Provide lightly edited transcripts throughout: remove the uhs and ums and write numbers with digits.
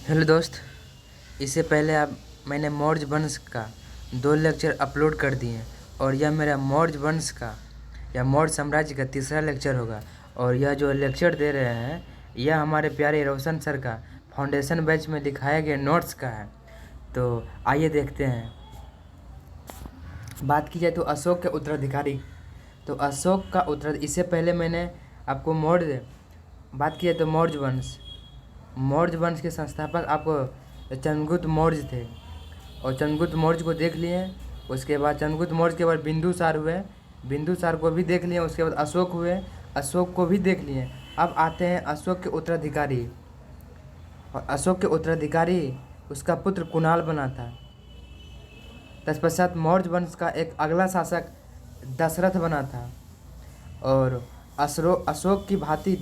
Hello दोस्त। इससे पहले आप मैंने मौर्य वंश का 2 लेक्चर अपलोड कर दिए हैं और यह मेरा मौर्य वंश का या मौर्य साम्राज्य का तीसरा लेक्चर होगा। और यह जो लेक्चर दे रहे हैं यह हमारे प्यारे रोशन सर का फाउंडेशन बैच में दिखाए गए नोट्स का है। तो आइए देखते हैं। बात की जाए तो अशोक के उत्तराधिकारी, तो अशोक का इससे पहले मैंने आपको बात की जाए तो मौर्य वंश के संस्थापक आपको चंद्रगुप्त मौर्य थे और चंद्रगुप्त मौर्य को देख लिए। उसके बाद चंद्रगुप्त मौर्य के बाद बिंदुसार हुए, बिंदुसार को भी देख लिए। उसके बाद अशोक हुए, अशोक को भी देख लिए। अब आते हैं अशोक के उत्तराधिकारी, और अशोक के उत्तराधिकारी उसका पुत्र कुणाल बना था। तत्पश्चात मौर्य वंश का एक अगला शासक दशरथ बना था और अशोक की भांति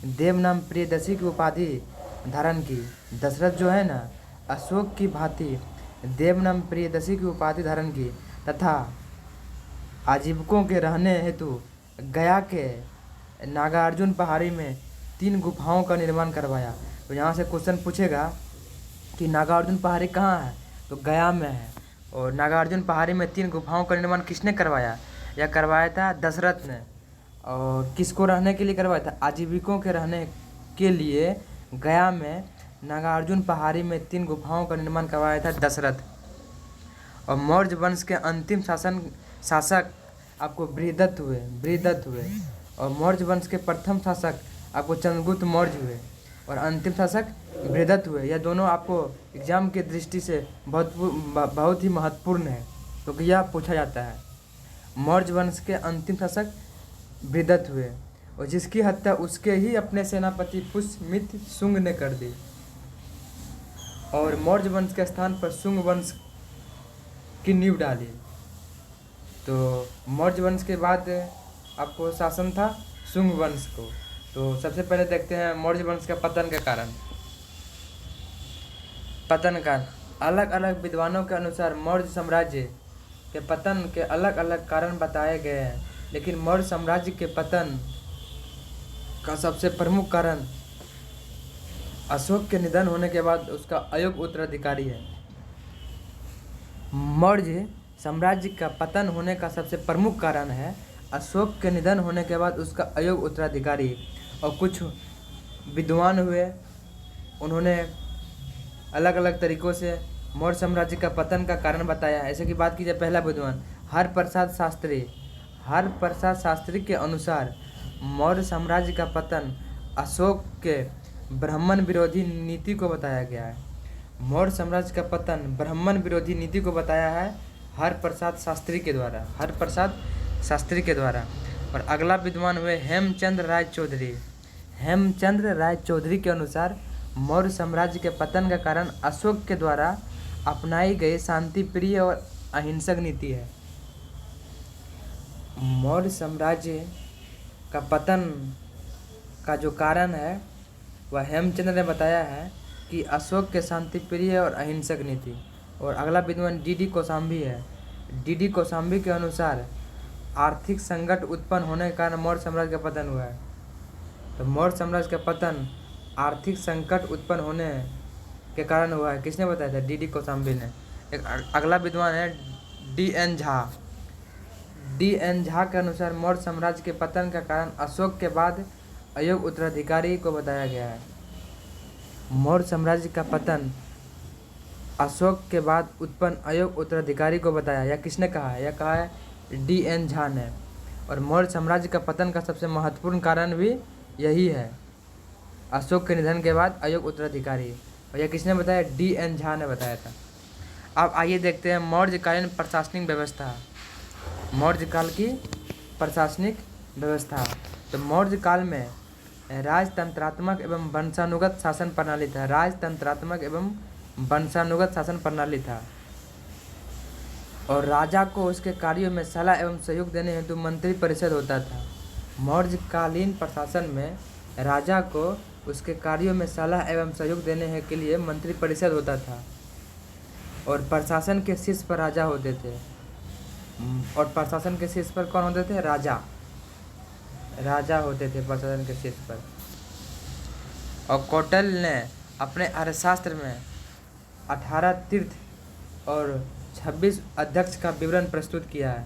देवनाम प्रियदर्शी की उपाधि धारण की। दशरथ जो है ना, अशोक की भांति देवनाम प्रियदर्शी की उपाधि धारण की तथा आजीविकों के रहने हेतु गया के नागार्जुन पहाड़ी में 3 गुफाओं का निर्माण करवाया। तो यहाँ से क्वेश्चन पूछेगा कि नागार्जुन पहाड़ी कहाँ है, तो गया में है। और नागार्जुन पहाड़ी में 3 गुफाओं का निर्माण किसने करवाया? यह करवाया था दशरथ ने। और किसको रहने के लिए करवाया था? आजीविकों के रहने के लिए गया में नागार्जुन पहाड़ी में 3 गुफाओं का निर्माण करवाया था दशरथ। और मौर्य वंश के अंतिम शासक आपको बृहदत्त हुए। और मौर्य वंश के प्रथम शासक आपको चंद्रगुप्त मौर्य हुए और अंतिम शासक बृहदत्त हुए। यह दोनों आपको एग्जाम की दृष्टि से बहुत ही महत्वपूर्ण है, क्योंकि यह पूछा जाता है। मौर्य वंश के अंतिम शासक बृहदत्त हुए और जिसकी हत्या उसके ही अपने सेनापति पुष्यमित्र शुंग ने कर दी। और मौर्य वंश के स्थान पर शुंग वंश की नींव डाली। तो मौर्य वंश के बाद आपको शासन था शुंग वंश को। तो सबसे पहले देखते हैं मौर्य वंश का पतन के कारण। पतन का अलग अलग विद्वानों के अनुसार मौर्य साम्राज्य के पतन के अलग अलग कारण बताए गए हैं, लेकिन मौर्य साम्राज्य के पतन का सबसे प्रमुख कारण अशोक के निधन होने के बाद उसका अयोग्य उत्तराधिकारी है। मौर्य साम्राज्य का पतन होने का सबसे प्रमुख कारण है अशोक के निधन होने के बाद उसका अयोग्य उत्तराधिकारी। और कुछ विद्वान हुए, उन्होंने अलग अलग तरीक़ों से मौर्य साम्राज्य का पतन का कारण बताया। ऐसे की बात की जाए, पहला विद्वान हरप्रसाद शास्त्री के अनुसार मौर्य साम्राज्य का पतन अशोक के ब्राह्मण विरोधी नीति को बताया गया है। मौर्य साम्राज्य का पतन ब्राह्मण विरोधी नीति को बताया है हरप्रसाद शास्त्री के द्वारा। और अगला विद्वान हुए हेमचंद्र राय चौधरी के अनुसार मौर्य साम्राज्य के पतन का कारण अशोक के द्वारा अपनाई गई शांति प्रिय और अहिंसक नीति है। मौर्य साम्राज्य का पतन का जो कारण है वह हेमचंद्र ने बताया है कि अशोक के शांति प्रिय और अहिंसक नीति। और अगला विद्वान डी कौशाम्बी है। डी कौशाम्बी के अनुसार आर्थिक संकट उत्पन्न होने के कारण मौर्य साम्राज्य का पतन हुआ है। तो मौर्य साम्राज्य का पतन आर्थिक संकट उत्पन्न होने के कारण हुआ है। किसने बताया था? डी कौशाम्बी ने। एक अगला विद्वान है डी एन झा के अनुसार मौर्य साम्राज्य के पतन का कारण अशोक के बाद अयोग्य उत्तराधिकारी को बताया गया है। मौर्य साम्राज्य का पतन अशोक के बाद उत्पन्न अयोग्य उत्तराधिकारी को बताया। यह किसने कहा है? यह कहा है डी एन झा ने। और मौर्य साम्राज्य का पतन का सबसे महत्वपूर्ण कारण भी यही है, अशोक के निधन के बाद अयोग्य उत्तराधिकारी। और यह किसने बताया? डी एन झा ने बताया था। अब आइए देखते हैं मौर्यकालीन प्रशासनिक व्यवस्था। मौर्यकाल की प्रशासनिक व्यवस्था। तो मौर्य काल में राजतंत्रात्मक एवं वंशानुगत शासन प्रणाली था। और राजा को उसके कार्यों में सलाह एवं सहयोग देने हेतु मंत्री परिषद होता था। मौर्यकालीन प्रशासन में राजा को उसके कार्यों में सलाह एवं सहयोग देने के लिए मंत्री परिषद होता था। और प्रशासन के शीर्ष पर राजा होते थे। और प्रशासन के शीर्ष पर कौन होते थे? राजा होते थे प्रशासन के शीर्ष पर। और कौटिल्य ने अपने अर्थशास्त्र में 18 तीर्थ और 26 अध्यक्ष का विवरण प्रस्तुत किया है।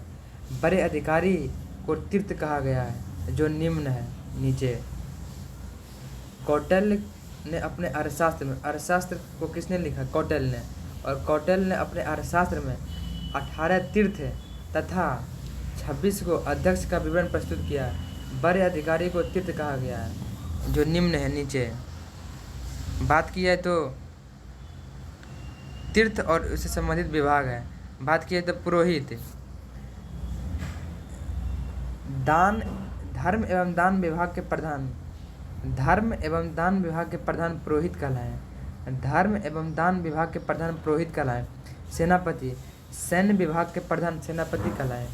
बड़े अधिकारी को तीर्थ कहा गया है जो निम्न है नीचे। कौटिल्य ने अपने अर्थशास्त्र में, अर्थशास्त्र को किसने लिखा? कौटिल्य ने। और कौटिल्य ने अपने अर्थशास्त्र में 18 तीर्थ तथा 26 को अध्यक्ष का विवरण प्रस्तुत किया है। बड़े अधिकारी को तीर्थ कहा गया है जो निम्न है नीचे। बात की है तो तीर्थ और उससे संबंधित विभाग है। बात की है तो पुरोहित, दान, धर्म एवं दान विभाग के प्रधान, धर्म एवं दान विभाग के प्रधान पुरोहित कहलाए। धर्म एवं दान विभाग के प्रधान पुरोहित कहलाए। सेनापति, सैन्य विभाग के प्रधान सेनापति कहलाए।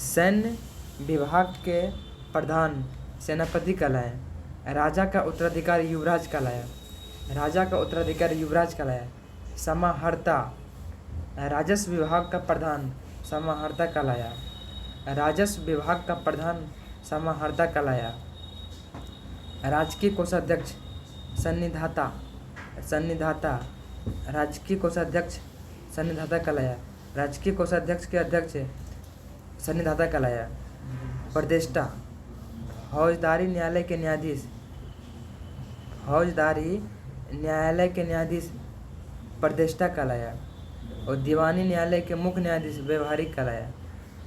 सैन्य विभाग के प्रधान सेनापति कहलाए। राजा का उत्तराधिकारी युवराज कहलाया। राजा का उत्तराधिकारी युवराज कहलाया। समाहर्ता, राजस्व विभाग का प्रधान समाहर्ता कहलाया। राजस्व विभाग का प्रधान समाहर्ता कहलाया। राजकीय कोषाध्यक्ष सन्निधाता, सन्निधाता, राजकीय कोषाध्यक्ष सन्निधाता कहलाया। राजकीय कोषाध्यक्ष के अध्यक्ष सन्निधाता कहलाया। प्रदेष्टा, फौजदारी न्यायालय के न्यायाधीश, फौजदारी न्यायालय के न्यायाधीश प्रदेष्टा कहलाया। और दीवानी न्यायालय के मुख्य न्यायाधीश व्यवहारिक कहलाया।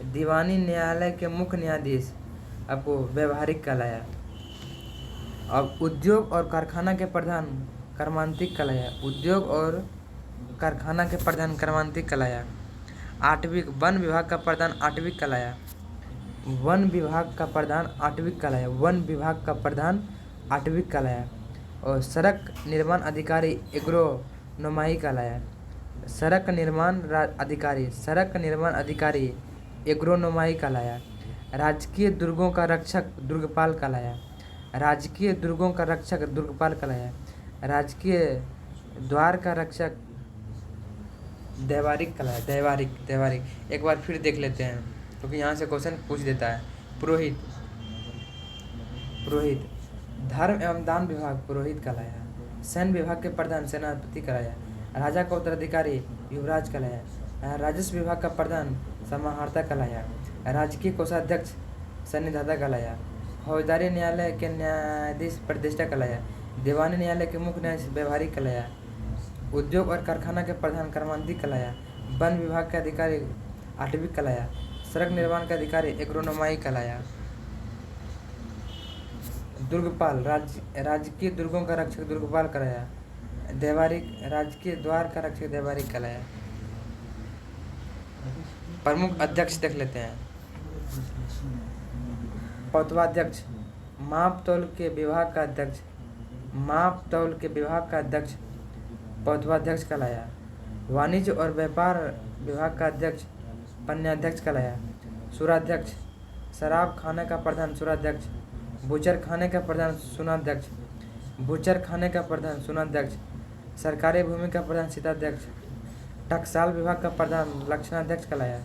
दीवानी न्यायालय के मुख्य न्यायाधीश आपको व्यवहारिक कहलाया। अब उद्योग और कारखाना के प्रधान कर्मांतिक कहलाया। उद्योग और कारखाना के प्रधान कर्मांतिक कहलाया। आठवीं, वन विभाग का प्रधान आठवीं कहलाया। वन विभाग का प्रधान आठवीं कहलाया। वन विभाग का प्रधान आठवीं कहलाया। और सड़क निर्माण अधिकारी एग्रोनोमाई कहलाया। सड़क निर्माण अधिकारी, सड़क निर्माण अधिकारी एग्रोनोमाई कहलाया। राजकीय दुर्गों का रक्षक दुर्गपाल कहलाया। राजकीय दुर्गों का रक्षक दुर्गपाल कहलाया। राजकीय द्वार का रक्षक दैवारिक कहलाया। दैवारिक, दैवारिक। एक बार फिर देख लेते हैं क्योंकि यहाँ से क्वेश्चन पूछ देता है। पुरोहित, पुरोहित, धर्म एवं दान विभाग पुरोहित कहलाया। सैन्य विभाग के प्रधान सेनापति कहलाया। राजा का उत्तराधिकारी युवराज कहलाया। राजस्व विभाग का प्रधान समाहर्ता कहलाया। राजकीय कोषाध्यक्ष सन्निधाता कहलाया। फौजदारी न्यायालय के न्यायाधीश प्रतिष्ठा कहलाया। दीवानी न्यायालय के मुख्य न्यायाधीश व्यवहारिक कहलाया। उद्योग और कारखाना के प्रधान कर्मांतिक कहलाया। वन विभाग के अधिकारी आठवीं कहलाया। सड़क निर्माण के अधिकारी एग्रोनोमाई कहलाया। दुर्गपाल, राजकीय दुर्गों का रक्षक दुर्गपाल कहलाया। दैवारिक, राजकीय द्वार का रक्षक दैवारिक कहलाया। प्रमुख अध्यक्ष देख लेते हैं। पौतवाध्यक्ष, माप तौल के विभाग का अध्यक्ष, माप तौल के विभाग का अध्यक्ष पौतवाध्यक्ष कहलाया। वाणिज्य और व्यापार विभाग का अध्यक्ष पन्याध्यक्ष कहलाया। सुराध्यक्ष, शराब खाने का प्रधान सुराध्यक्ष। बूचर खाने का प्रधान सुनाध्यक्ष। बूचर खाने का प्रधान सुनाध्यक्ष। सरकारी भूमि का प्रधान शीताध्यक्ष। टकसाल विभाग का प्रधान लक्षणाध्यक्ष कहलाया।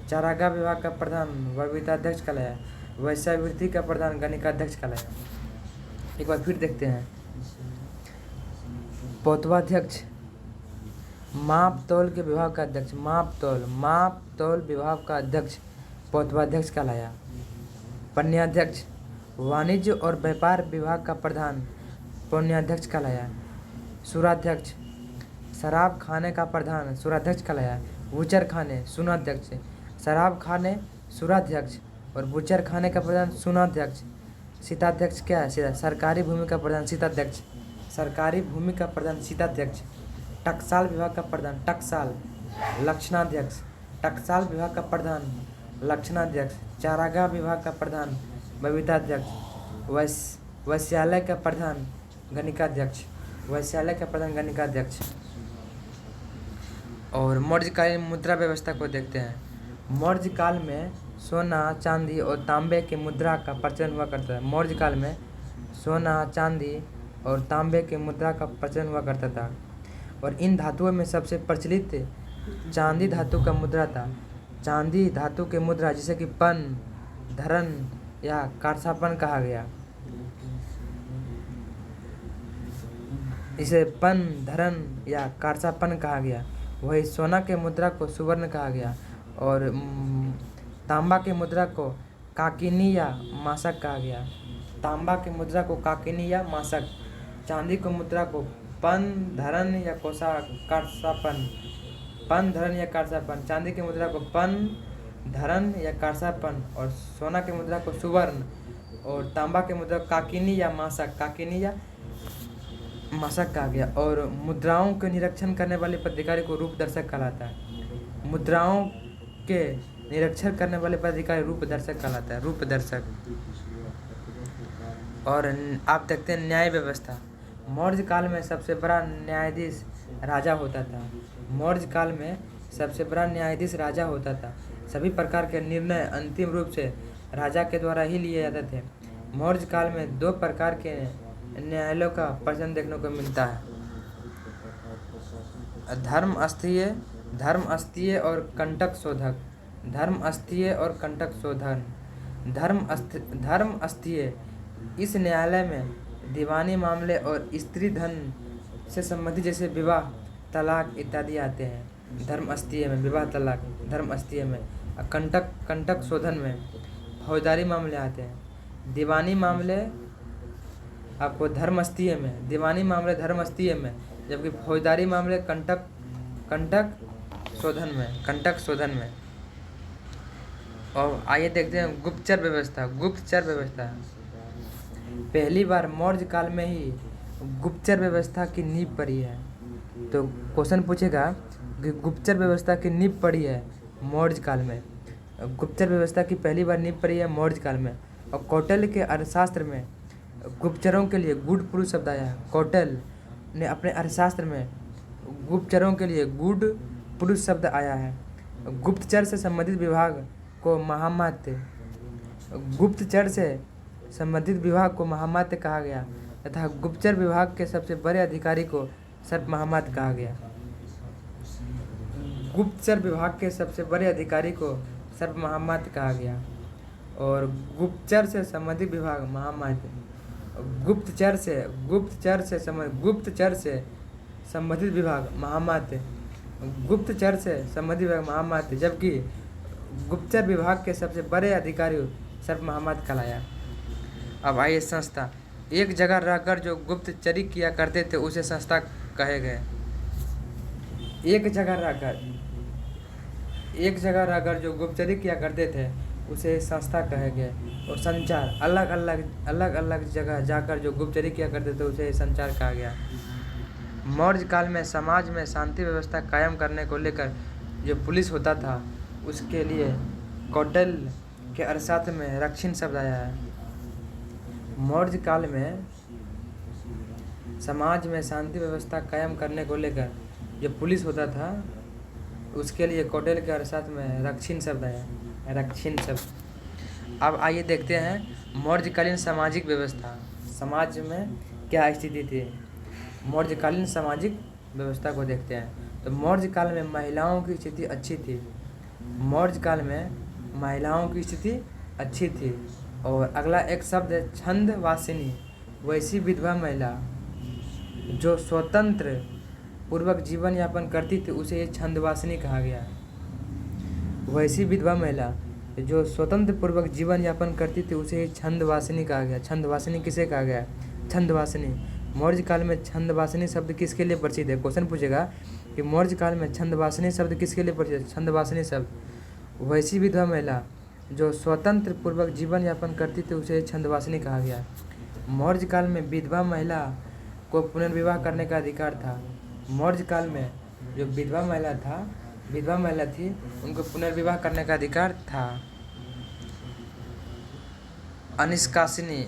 चारागाह विभाग का प्रधान वर्विताध्यक्ष कहलाया। वैश्यावृत्ति का प्रधान गणिकाध्यक्ष कहलाया। एक बार फिर देखते हैं। पौतवाध्यक्ष, माप तौल के विभाग का अध्यक्ष, माप तौल विभाग का अध्यक्ष पौतवाध्यक्ष कहलाया। पन्याध्यक्ष, वाणिज्य और व्यापार विभाग का प्रधान पौन्याध्यक्ष कहलाया। सुराध्यक्ष, शराब खाने का प्रधान सुराध्यक्ष कहलाया। बूचर खाने सुनाध्यक्ष। शराब खाने सुराध्यक्ष और बूचर खाने का प्रधान सुनाध्यक्ष। शीताध्यक्ष क्या है? सरकारी भूमि का प्रधान शीताध्यक्ष। सरकारी भूमि का प्रधान शीताध्यक्ष। टकसाल विभाग का प्रधान टकसाल लक्षणाध्यक्ष। टकसाल विभाग का प्रधान लक्षणाध्यक्ष। चारागाह विभाग का प्रधान बबीताध्यक्ष। वैश्यालय का प्रधान गणिकाध्यक्ष। वैश्यालय का प्रधान गणिकाध्यक्ष। और मौर्यकालीन मुद्रा व्यवस्था को देखते हैं। मौर्य काल में सोना, चांदी और तांबे की मुद्रा का प्रचलन हुआ करता था। मौर्य काल में सोना, चांदी और तांबे की मुद्रा का प्रचलन हुआ करता था। और इन धातुओं में सबसे प्रचलित चांदी धातु का मुद्रा था। चांदी धातु के मुद्रा जिसे कि पन, धरन या कारसापन कहा गया। इसे पन, धरन या कारसापन कहा गया। वही सोना के मुद्रा को सुवर्ण कहा गया और तांबा के मुद्रा को काकिनी या मासक कहा गया। तांबा की मुद्रा को काकिनी या मासक, चांदी की मुद्रा को पन, धरन या कारसापन। पन, धरन या कारसापन। चांदी की मुद्रा को पन, धरन या कारसापन और सोना की मुद्रा को सुवर्ण और तांबा की मुद्रा काकिनी या मासक, काकिनी या मासक कहा गया। और मुद्राओं के निरीक्षण करने वाले पदाधिकारी को रूपदर्शक कहलाता है। मुद्राओं के निरीक्षण करने वाले पदाधिकारी रूपदर्शक कहलाता है, रूपदर्शक। और आप देखते हैं न्याय व्यवस्था। मौर्य काल में सबसे बड़ा न्यायाधीश राजा होता था। मौर्य काल में सबसे बड़ा न्यायाधीश राजा होता था। सभी प्रकार के निर्णय अंतिम रूप से राजा के द्वारा ही लिए जाते थे। मौर्य काल में 2 प्रकार के न्यायालयों का प्रचलन देखने को मिलता है, धर्मस्थीय और कंटक शोधक। धर्मस्थीय और कंटक शोधन। धर्मस्थीय, इस न्यायालय में दीवानी मामले और स्त्री धन से संबंधित जैसे विवाह, तलाक इत्यादि आते हैं। धर्मस्थीय में विवाह, तलाक धर्मस्थीय में। कंटक शोधन में फौजदारी मामले आते हैं। दीवानी मामले आपको धर्मस्थीय में, दीवानी मामले धर्मस्थीय में, जबकि फौजदारी मामले कंटक शोधन में। और आइए देखते हैं गुप्तचर व्यवस्था। पहली बार मौर्य काल में ही गुप्तचर व्यवस्था की नींव पड़ी है। तो क्वेश्चन पूछेगा कि गुप्तचर व्यवस्था की नींव पड़ी है मौर्य काल में। गुप्तचर व्यवस्था की पहली बार नींव पड़ी है मौर्य काल में। और कौटिल्य के अर्थशास्त्र में गुप्तचरों के लिए गुड पुरुष शब्द आया है। कौटिल्य ने अपने अर्थशास्त्र में गुप्तचरों के लिए गुड पुरुष शब्द आया है। गुप्तचर से संबंधित विभाग को महामात्य कहा गया तथा गुप्तचर विभाग के सबसे बड़े अधिकारी को सर्प महामात्य कहा गया। गुप्तचर विभाग के सबसे बड़े अधिकारी को सर्प महामात्य कहा गया। और गुप्तचर से संबंधित विभाग महामात्य। गुप्तचर से संबंधित विभाग महामात्य। जबकि गुप्तचर विभाग के सबसे बड़े अधिकारी सर्प महामात्य कहलाया। अब आइए संस्था। एक जगह रहकर जो गुप्तचरी किया करते थे उसे संस्था कहे गए। एक जगह रहकर जो गुप्तचरी किया करते थे उसे संस्था कहे गए। और संचार, अलग अलग जगह जाकर जो गुप्तचरी किया करते थे उसे संचार कहा गया। मौर्य काल में समाज में शांति व्यवस्था कायम करने को लेकर जो पुलिस होता था उसके लिए कौटिल्य के अर्थशास्त्र में रक्षिण शब्द आया है। मौर्य काल में समाज में शांति व्यवस्था कायम करने को लेकर जो पुलिस होता था उसके लिए कौटिल्य के अर्थशास्त्र में रक्षिण शब्द आया है, रक्षिण शब्द। अब आइए देखते हैं मौर्यकालीन सामाजिक व्यवस्था। समाज में क्या स्थिति थी, मौर्यकालीन सामाजिक व्यवस्था को देखते हैं। तो मौर्य काल में महिलाओं की स्थिति अच्छी थी। मौर्य काल में महिलाओं की स्थिति अच्छी थी। और अगला एक शब्द है छंदवासिनी। वैसी विधवा महिला जो स्वतंत्र पूर्वक जीवन यापन करती थी उसे छंदवासिनी कहा गया। वैसी विधवा महिला जो स्वतंत्र पूर्वक जीवन यापन करती थी उसे छंदवासिनी कहा गया। छंदवासिनी किसे कहा गया? छंदवासिनी। मौर्य काल में छंदवासिनी शब्द किसके लिए प्रसिद्ध है? क्वेश्चन पूछेगा कि मौर्य काल में छंदवासिनी शब्द किसके लिए प्रसिद्ध है? छंदवासिनी शब्द वैसी विधवा महिला जो स्वतंत्र पूर्वक जीवन यापन करती थी उसे छंदवासिनी कहा गया। मौर्य काल में विधवा महिला को पुनर्विवाह करने का अधिकार था। मौर्य काल में जो विधवा महिला थी उनको पुनर्विवाह करने का अधिकार था। अनिष्कासिनी।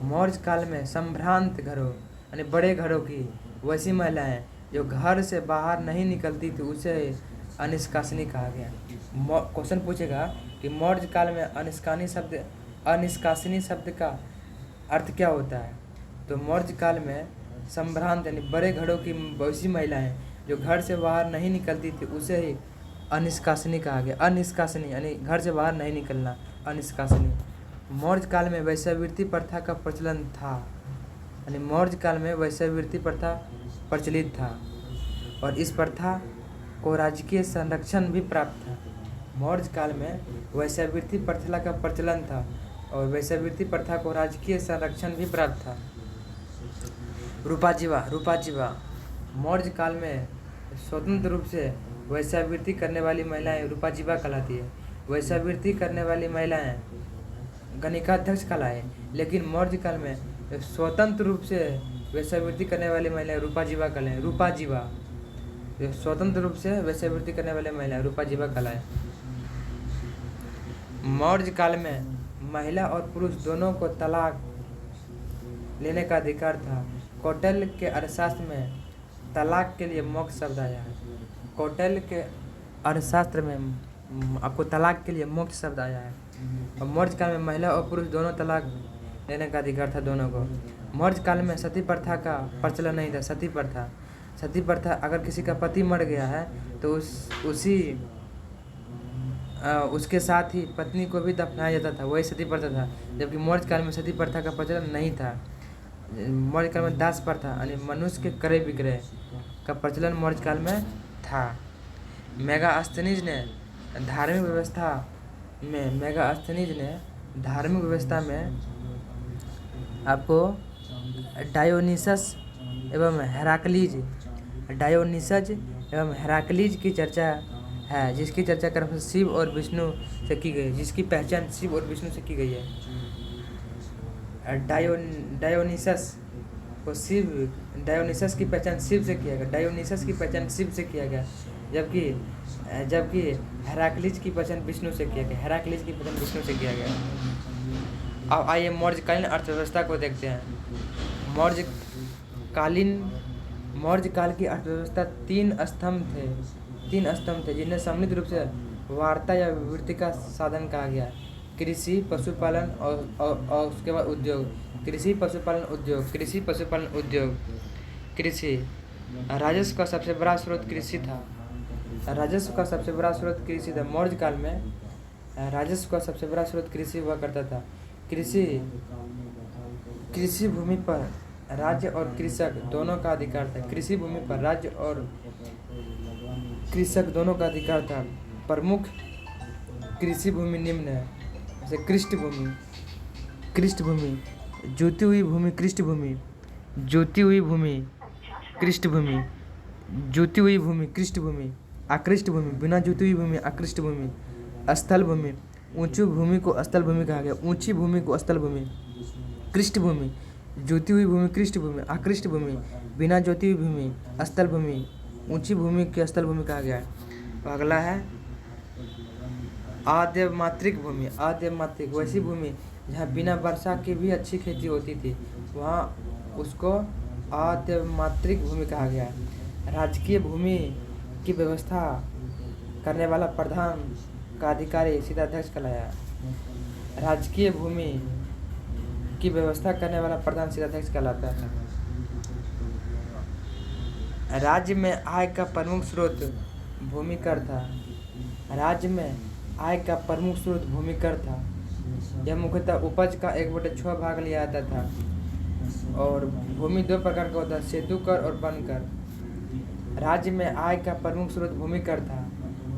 मौर्य काल में संभ्रांत घरों यानी बड़े घरों की वैसी महिलाएं जो घर से बाहर नहीं निकलती थी उसे अनिष्कासिनी कहा गया। क्वेश्चन पूछेगा कि मौर्य काल में अनिष्कासिनी शब्द का अर्थ क्या होता है? तो मौर्य काल में संभ्रांत यानी बड़े घरों की वैसी महिलाएं जो घर से बाहर नहीं निकलती थी उसे ही अनिष्कासिनी कहा गया। अनिष्कासिनी यानी घर से बाहर नहीं निकलना, अनिष्कासिनी। मौर्य काल में वैश्यावृत्ति प्रथा का प्रचलन था। यानी मौर्य काल में वैश्यावृत्ति प्रथा प्रचलित था और इस प्रथा को राजकीय संरक्षण भी प्राप्त था। मौर्य काल में वैश्यावृत्ति प्रथा का प्रचलन था और वैश्यावृत्ति प्रथा को राजकीय संरक्षण भी प्राप्त था। रूपाजीवा मौर्य काल में स्वतंत्र रूप से वैश्यावृत्ति करने वाली महिलाएं रूपाजीवा कहलाती है। वैश्यावृत्ति करने वाली महिलाएं गणिकाध्यक्ष कहलाए, लेकिन मौर्य काल में स्वतंत्र रूप से वैश्यावृत्ति करने वाली महिलाएं रूपाजीवा कहलाए। रूपाजीवा स्वतंत्र रूप से वैश्यावृत्ति करने वाले महिलाएं रूपाजीवा कहलाए। मौर्य काल में महिला और पुरुष दोनों को तलाक लेने का अधिकार था। कौटिल्य के अर्थशास्त्र में तलाक के लिए मोक्ष शब्द आया है। कौटिल्य के अर्थशास्त्र में आपको तलाक के लिए मोक्ष शब्द आया है। और मौर्य काल में महिला और पुरुष दोनों तलाक लेने का अधिकार था दोनों को। मौर्य काल में सती प्रथा का प्रचलन नहीं था। सती प्रथा अगर किसी का पति मर गया है तो उसके साथ ही पत्नी को भी दफनाया जाता था, वही सती प्रथा था। जबकि मौर्य काल में सती प्रथा का प्रचलन नहीं था। मौर्य काल में दास प्रथा यानी मनुष्य के क्रय विक्रय का प्रचलन मौर्य काल में था। मेगास्थनीज ने धार्मिक व्यवस्था में आपको डायोनिसस एवं हेराक्लीज की चर्चा है, जिसकी चर्चा क्रमशः शिव और विष्णु से की गई, जिसकी पहचान शिव और विष्णु से की गई है। डायोनिसस की पहचान शिव से किया गया। डायोनिसस की पहचान शिव से किया गया, जबकि हेराक्लीज की पहचान विष्णु से किया गया। अब आइए मौर्यकालीन अर्थव्यवस्था को देखते हैं। मौर्य काल की अर्थव्यवस्था तीन स्तंभ थे जिन्हें सम्मिलित रूप से वार्ता या वृत्ति का साधन कहा गया। कृषि, पशुपालन और उसके बाद उद्योग। कृषि, पशुपालन, उद्योग। कृषि राजस्व का सबसे बड़ा स्रोत कृषि था। मौर्य काल में राजस्व का सबसे बड़ा स्रोत कृषि हुआ करता था। कृषि भूमि पर राज्य और कृषक दोनों का अधिकार था। कृषि भूमि पर राज्य और कृषक दोनों का अधिकार था। प्रमुख कृषि भूमि निम्न है, जैसे कृष्ट भूमि, जोती हुई भूमि, कृष्ट भूमि, आकृष्ट भूमि, बिना जोती हुई भूमि, आकृष्ट भूमि, स्थल भूमि, ऊंची भूमि को स्थल भूमि कहा गया। ऊंची भूमि को स्थल भूमि, कृष्ट भूमि, जोती हुई भूमि, कृष्ट भूमि, आकृष्ट भूमि, बिना जोती हुई भूमि, स्थल भूमि, ऊंची भूमि के स्थल भूमि कहा गया है। तो अगला है आद्यमात्रिक भूमि। वैसी भूमि जहाँ बिना वर्षा की भी अच्छी खेती होती थी, वहाँ उसको आद्यमात्रिक भूमि कहा गया है। राजकीय भूमि की व्यवस्था करने वाला प्रधान का अधिकारी सीधाध्यक्ष कहलाया। राजकीय भूमि की व्यवस्था करने वाला प्रधान सीधाध्यक्ष कहलाता था। राज्य में आय का प्रमुख स्रोत भूमिकर था। यह मुख्यतः उपज का 1/6 भाग लिया जाता था और भूमि दो प्रकार का होता है, सेतु कर और वन कर। राज्य में आय का प्रमुख स्रोत भूमिकर था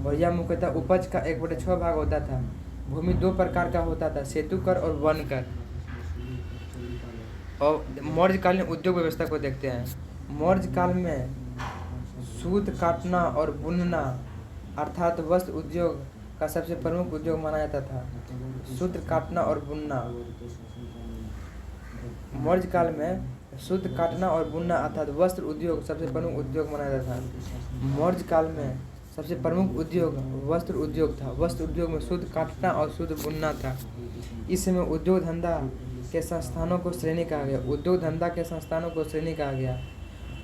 और यह मुख्यतः उपज का 1/6 भाग होता था। भूमि दो प्रकार का होता था, सेतु कर और वन कर। और मौर्यकालीन उद्योग व्यवस्था को देखते हैं। मौर्य काल में सूत काटना और बुनना अर्थात वस्त्र उद्योग का सबसे प्रमुख उद्योग माना जाता था। सूत्र काटना और बुनना। मौर्य काल में सूत काटना और बुनना अर्थात वस्त्र उद्योग सबसे प्रमुख उद्योग माना जाता था। मौर्य काल में सबसे प्रमुख उद्योग वस्त्र उद्योग था। वस्त्र उद्योग में सूत काटना और सूत बुनना था। इस समय उद्योग धंधा के संस्थानों को श्रेणी कहा गया।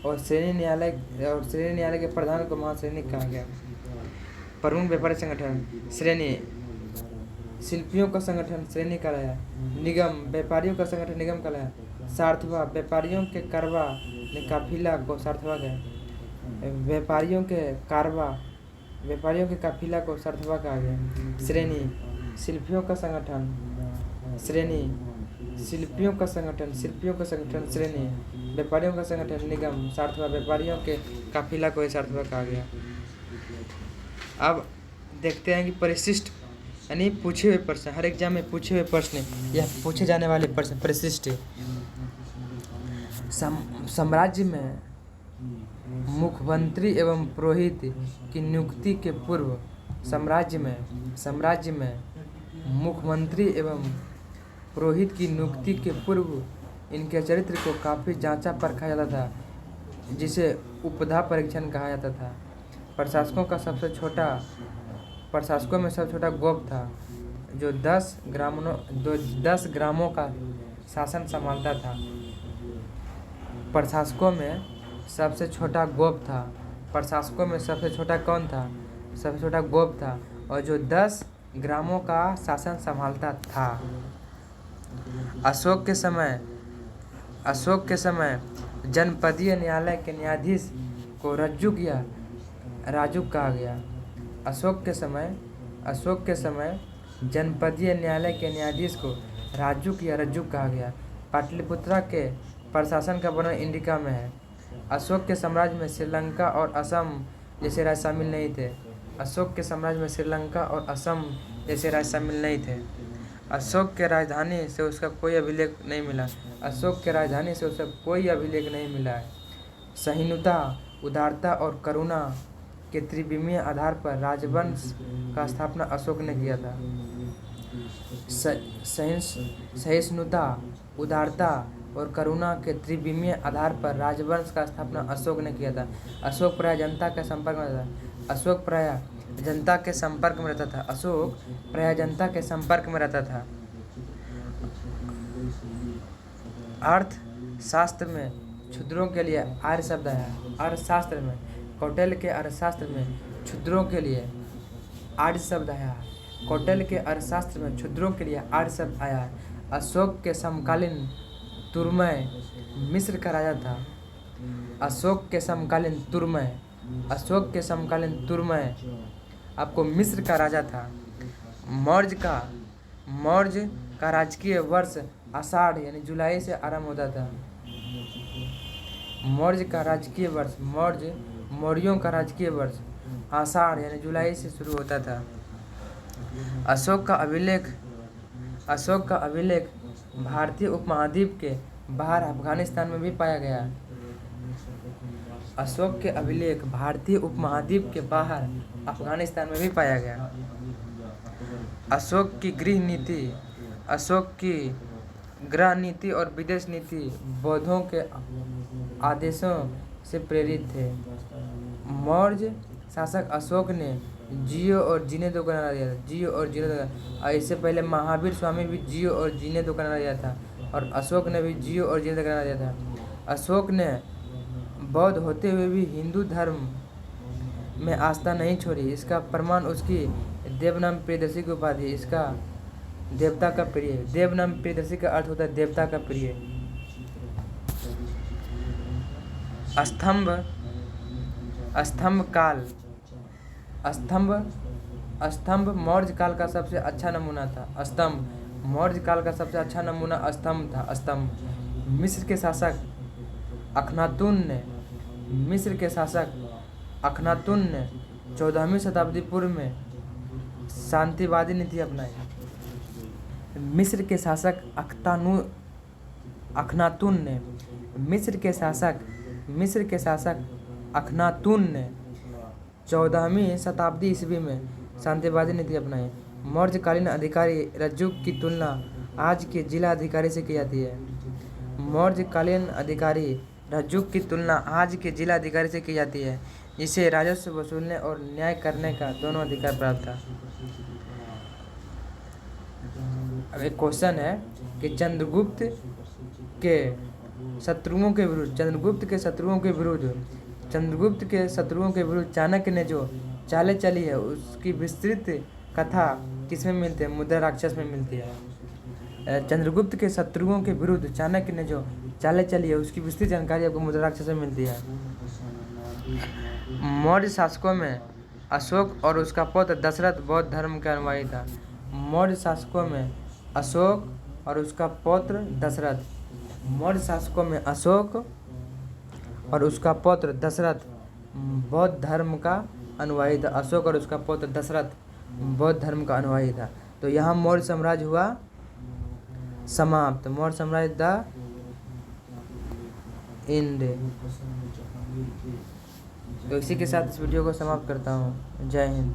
और श्रेणी न्यायालय के प्रधान को महाश्रेणी कहा गया। प्रमुख व्यापारिक संगठन श्रेणी, शिल्पियों का संगठन श्रेणी कहलाया। निगम, व्यापारियों का संगठन निगम कहलाया। सार्थवा, व्यापारियों के कारवा ने काफिला को सार्थवा कहा। व्यापारियों के काफिला को सार्थवा कहा गया। श्रेणी, शिल्पियों का संगठन श्रेणी, शिल्पियों का संगठन श्रेणी, व्यापारियों का संगठन निगम, सार्थवा व्यापारियों के काफिला को सार्थवा कहा गया। अब देखते हैं कि परिशिष्ट यानी पूछे हुए प्रश्न, हर एग्जाम में पूछे हुए प्रश्न या पूछे जाने वाले प्रश्न परिशिष्ट। साम्राज्य में मुख्यमंत्री एवं पुरोहित की नियुक्ति के पूर्व साम्राज्य में मुख्यमंत्री एवं पुरोहित की नियुक्ति के पूर्व इनके चरित्र को काफ़ी जांचा परखा जाता था, जिसे उपधा परीक्षण कहा जाता था। प्रशासकों में सबसे छोटा गोप था, जो 10 ग्रामों का शासन संभालता था। प्रशासकों में सबसे छोटा गोप था। प्रशासकों में सबसे छोटा कौन था? सबसे छोटा गोप था, और जो 10 ग्रामों का शासन संभालता था। अशोक के समय जनपदीय न्यायालय के न्यायाधीश को रज्जुक या राजुक कहा गया। अशोक के समय जनपदीय न्यायालय के न्यायाधीश को राजुक या रज्जुक कहा गया। पाटलिपुत्रा के प्रशासन का वर्णन इंडिका में है। अशोक के साम्राज्य में श्रीलंका और असम जैसे राज्य शामिल नहीं थे। अशोक के साम्राज्य में श्रीलंका और असम जैसे राज्य शामिल नहीं थे। अशोक के राजधानी से उसका कोई अभिलेख नहीं मिला है। सहिष्णुता, उदारता और करुणा के त्रिविमीय आधार पर राजवंश का स्थापना अशोक ने किया था। सहिष्णुता, उदारता और करुणा के त्रिविमीय आधार पर राजवंश का स्थापना अशोक ने किया था। अशोक प्रायः जनता के संपर्क में रहता था। अर्थशास्त्र में क्षुद्रों के लिए आर्य शब्द आया। अर्थशास्त्र में कौटिल्य के अर्थशास्त्र में क्षुद्रों के लिए आर्य शब्द आया। अशोक के समकालीन तुर्मय मिस्र का राजा था। अशोक के समकालीन तुर्मय आपको मिस्र का राजा था। मौर्य का राजकीय वर्ष आषाढ़ यानी जुलाई से आरंभ होता था। मौर्यों का राजकीय वर्ष आषाढ़ यानी जुलाई से शुरू होता था। अशोक का अभिलेख भारतीय उपमहाद्वीप के बाहर अफगानिस्तान में भी पाया गया। अशोक के अभिलेख भारतीय उपमहाद्वीप के बाहर अफगानिस्तान में भी पाया गया। अशोक की गृह नीति और विदेश नीति बौद्धों के आदेशों से प्रेरित थे। मौर्य शासक अशोक ने जियो और जीने दो का नारा दिया था। इससे पहले महावीर स्वामी भी जियो और जीने दो का नारा दिया था, और अशोक ने भी जियो और जीने दो का नारा दिया था। अशोक ने बौद्ध होते हुए भी हिंदू धर्म में आस्था नहीं छोड़ी। इसका प्रमाण उसकी देवनाम प्रियदर्शी की उपाधि। इसका देवता का प्रिय। देवनाम प्रियदर्शी का अर्थ होता है देवता का प्रिय। स्तंभ मौर्य काल का सबसे अच्छा नमूना था। मौर्य काल का सबसे अच्छा नमूना स्तंभ था। मिस्र के शासक अखनातुन ने 14वीं शताब्दी पूर्व में शांतिवादी नीति अपनाई। मिस्र के शासक अखनातुन ने 14वीं शताब्दी ईस्वी में शांतिवादी नीति अपनाई। मौर्यकालीन अधिकारी रज्जुक की तुलना आज के जिला अधिकारी से की जाती है। जिसे राजस्व वसूलने और न्याय करने का दोनों अधिकार प्राप्त था। अब एक क्वेश्चन है कि चंद्रगुप्त के शत्रुओं के विरुद्ध चाणक्य ने जो चालें चली है उसकी विस्तृत कथा किसमें मिलती है? मुद्रा राक्षस में मिलती है। चंद्रगुप्त के शत्रुओं के विरुद्ध चाणक्य ने जो चालें चली है उसकी विस्तृत जानकारी आपको मुद्रा राक्षस में मिलती है। मौर्य शासकों में अशोक और उसका पुत्र दशरथ बौद्ध धर्म के अनुयायी था। मौर्य शासकों में अशोक और उसका पौत्र दशरथ। मौर्य शासकों में अशोक और उसका पौत्र दशरथ बौद्ध धर्म का अनुयायी था। अशोक और उसका पौत्र दशरथ बौद्ध धर्म का अनुयायी था। तो यहाँ मौर्य साम्राज्य हुआ समाप्त। मौर्य साम्राज्य द एंड। तो इसी के साथ इस वीडियो को समाप्त करता हूँ। जय हिंद।